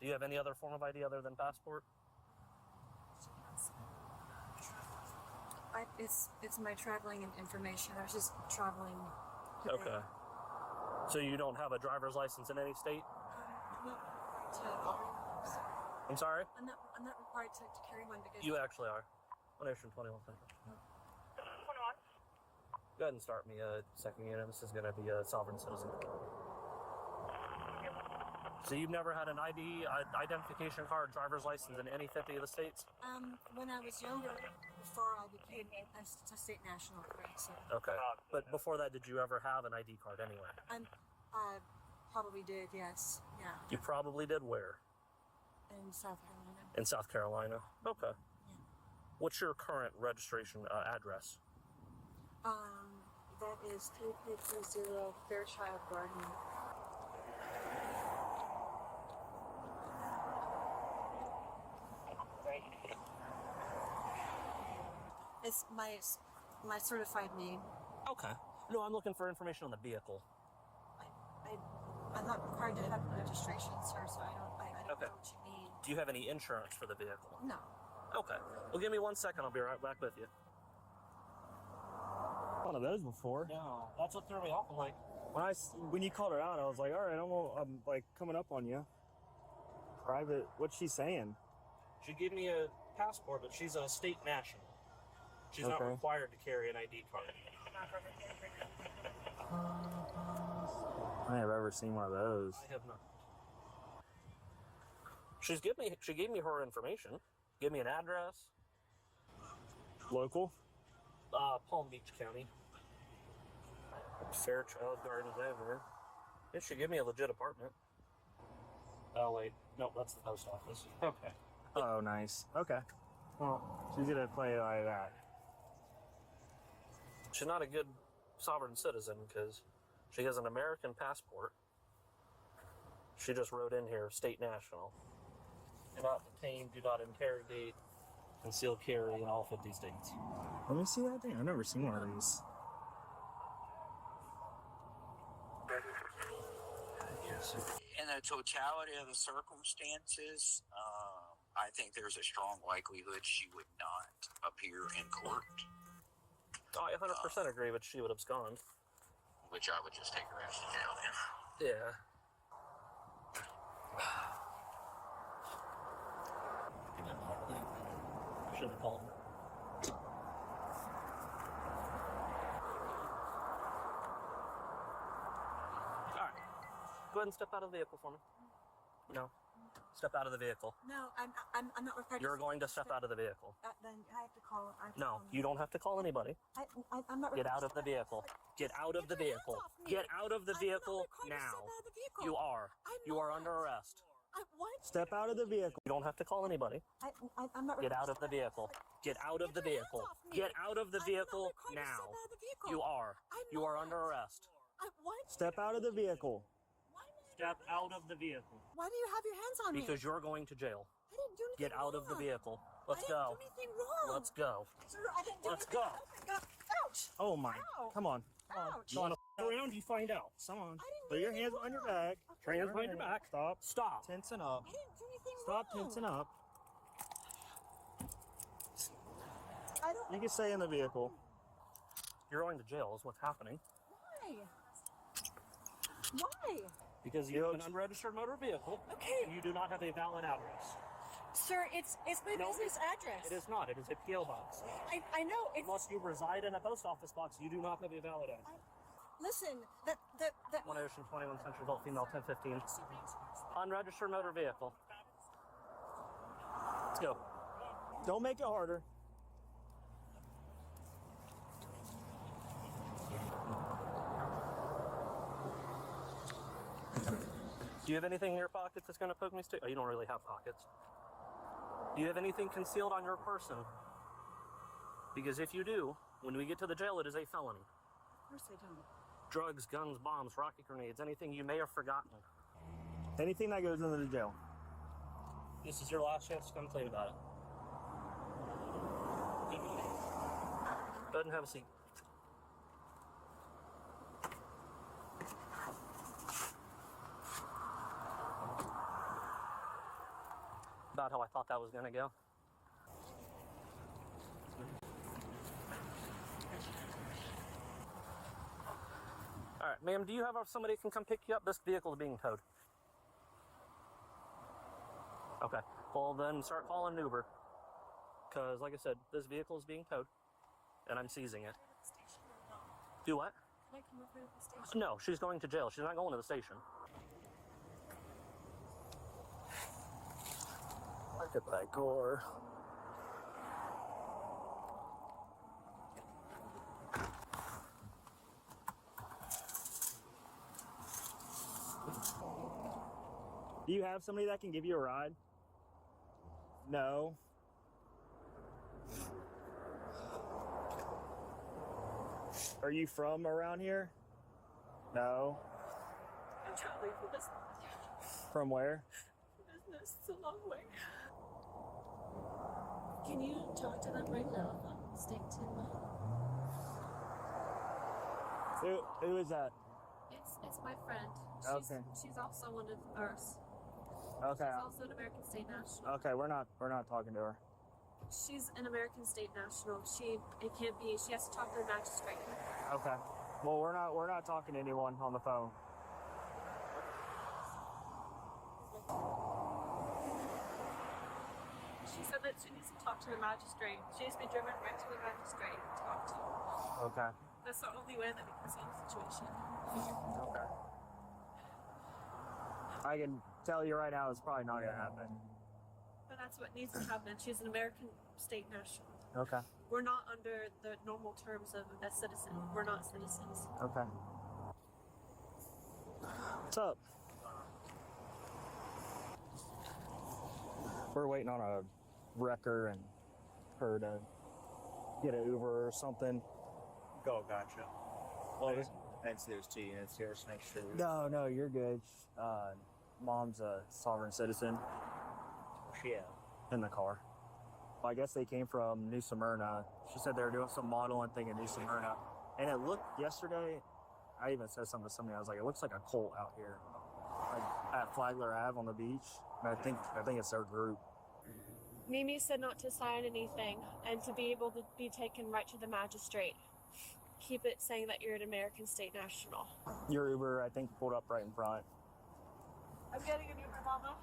Do you have any other form of ID other than passport? It's my traveling information. I was just traveling today. Okay. So you don't have a driver's license in any state? I'm sorry? I'm not required to carry one because... You actually are. 121 Central. 21. Go ahead and start me a second unit. This is going to be a sovereign citizen. So you've never had an ID, identification card, driver's license in any 50 of the states? When I was younger, before I became a state national, correct? So. Okay. But before that, did you ever have an ID card anywhere? I probably did, yes. Yeah. You probably did where? In South Carolina. In South Carolina? Okay. Yeah. What's your current registration address? That is 3330 Fairchild Garden. It's my certified name. Okay. No, I'm looking for information on the vehicle. I'm not required to have registration, sir, so I don't know what you mean. Do you have any insurance for the vehicle? No. Okay. Well, give me 1 second. I'll be right back with you. One of those before. No, that's what threw me off. I'm like, When you called her out, I was like, all right, I'm like coming up on you. Private. What's she saying? she gave me a passport, but she's a state national. She's not required to carry an ID card. I have ever seen one of those. I have not. She gave me her information. Give me an address. Local? Palm Beach County. Fairchild Gardens over. Yeah, she gave me a legit apartment. Oh wait, no, that's the post office. Okay. Oh, nice. Okay. Well, she's gonna play like that. She's not a good sovereign citizen because she has an American passport. She just wrote in here, state national. Do not detain, do not interrogate, conceal carry in all 50 states. Let me see that thing. I've never seen one of these. In the totality of the circumstances, I think there's a strong likelihood she would not appear in court. Oh, I 100% agree, but she would abscond. Which I would just take her ass to jail then. Yeah. Should have called her. Alright. Go ahead and step out of the vehicle for me. No. Step out of the vehicle. No, I'm not required. You're going to step out of the vehicle. Then I have to call. No, you don't have to call anybody. I'm not. Get out of the vehicle. Get out of the vehicle. Get out of the vehicle now. You are. You are under arrest. What? Step out of the vehicle. You don't have to call anybody. I'm not. Get out of the vehicle. Get out of the vehicle. Get out of the vehicle now. You are. You are under arrest. What? Step out of the vehicle. Step out of the vehicle. Why do you have your hands on me? Because you're going to jail. I didn't do anything Get out of the wrong. vehicle. Let's go. I didn't do anything wrong. Let's go. Sir, I didn't do Let's anything. go. Oh my God. Ouch. Oh my. Ow. Come on. Ouch. You want to f around? You find out. Come on. I didn't Put do your anything hands behind your wrong. back. Okay. Put your hands behind your back. Stop. Stop. Tensing up. I didn't do anything Stop wrong. tensing up. I don't. You can stay in the vehicle. You're going to jail is what's happening. Why? Why? Because you have an unregistered motor vehicle. Okay. And you do not have a valid address. Sir, it's my business address. It is not. It is a P.O. box. I know. It's. Unless you reside in a post office box, you do not have a valid address. Listen, that. 1 Ocean 21 Central Adult Female 1015. Unregistered motor vehicle. Let's go. Don't make it harder. Do you have anything in your pockets that's going to poke me stick? Oh, you don't really have pockets. Do you have anything concealed on your person? Because if you do, when we get to the jail, it is a felony. Of course I don't. Drugs, guns, bombs, rocket grenades, anything you may have forgotten. Anything that goes into the jail. This is your last chance to come clean about it. Go ahead and have a seat. About how I thought that was going to go. All right, ma'am, do you have somebody who can come pick you up? This vehicle is being towed. Okay, well then start calling an Uber. Because, like I said, this vehicle is being towed, and I'm seizing it. Do what? Can I come over to the station? No, she's going to jail. She's not going to the station. Look at that gore. Do you have somebody that can give you a ride? No. Are you from around here? No. I'm traveling for business. From where? Business. It's a long way. Can you talk to them right now? Stick to Who is that? It's my friend. Okay. She's also one of ours. Okay. She's also an American state national. Okay, we're not talking to her. She's an American state national. She has to talk to the magistrate. Okay. Well, we're not talking to anyone on the phone. She said that she needs to talk to the magistrate. She has to be driven right to the magistrate to talk to. Okay. That's the only way that we can solve the situation. Okay. I can tell you right now, it's probably not gonna happen. But that's what needs to happen. She's an American state national. Okay. We're not under the normal terms of a citizen. We're not citizens. Okay. What's up? We're waiting on a wrecker and her to get an Uber or something. Oh, gotcha. Well, I didn't see there's 2 units here, just make sure. no, you're good. Mom's a sovereign citizen Yeah. in the car. Well, I guess they came from New Smyrna. She said they were doing some modeling thing in New Smyrna. And it looked yesterday, I even said something to somebody, I was like, it looks like a cult out here. Like at Flagler Ave on the beach. And I think it's their group. Mimi said not to sign anything and to be able to be taken right to the magistrate. Keep it saying that you're an American state national. Your Uber, I think, pulled up right in front. I'm getting an Uber, Mama.